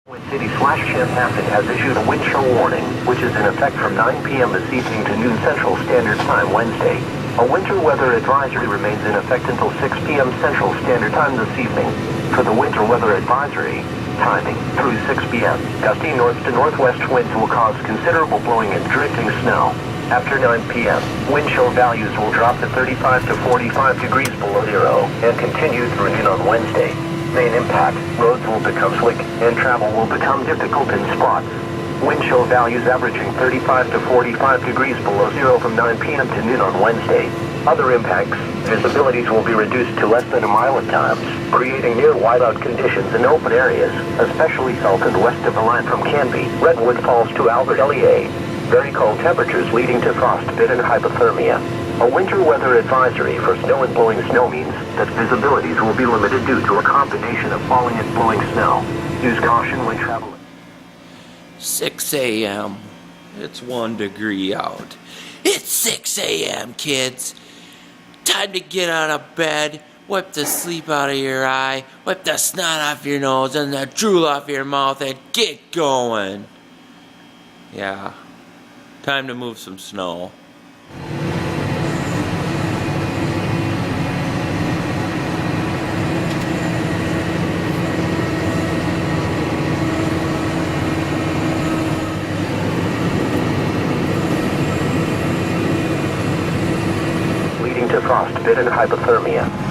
Wind City/Chanhassen has issued a wind chill warning, which is in effect from 9 p.m. this evening to noon Central Standard Time Wednesday. A winter weather advisory remains in effect until 6 p.m. Central Standard Time this evening. For the winter weather advisory, timing through 6 p.m. Gusty north to northwest winds will cause considerable blowing and drifting snow. After 9 p.m., wind chill values will drop to 35 to 45 degrees below zero and continue through noon on Wednesday. Main impact, roads will become slick and travel will become difficult in spots. Wind chill values averaging 35 to 45 degrees below zero from 9 p.m. to noon on Wednesday. Other impacts, visibilities will be reduced to less than a mile at times, creating near whiteout conditions in open areas, especially south and west of the line from Canby, Redwood Falls to Albert Lea. Very cold temperatures leading to frostbite and hypothermia. A winter weather advisory for snow and blowing snow means that visibilities will be limited due to a combination of falling and blowing snow. Use caution when traveling. 6 a.m. It's 1 degree out. It's 6 a.m., kids. Time to get out of bed, wipe the sleep out of your eye, wipe the snot off your nose and the drool off your mouth and get going. Yeah, time to move some snow. Leading to frostbite and hypothermia.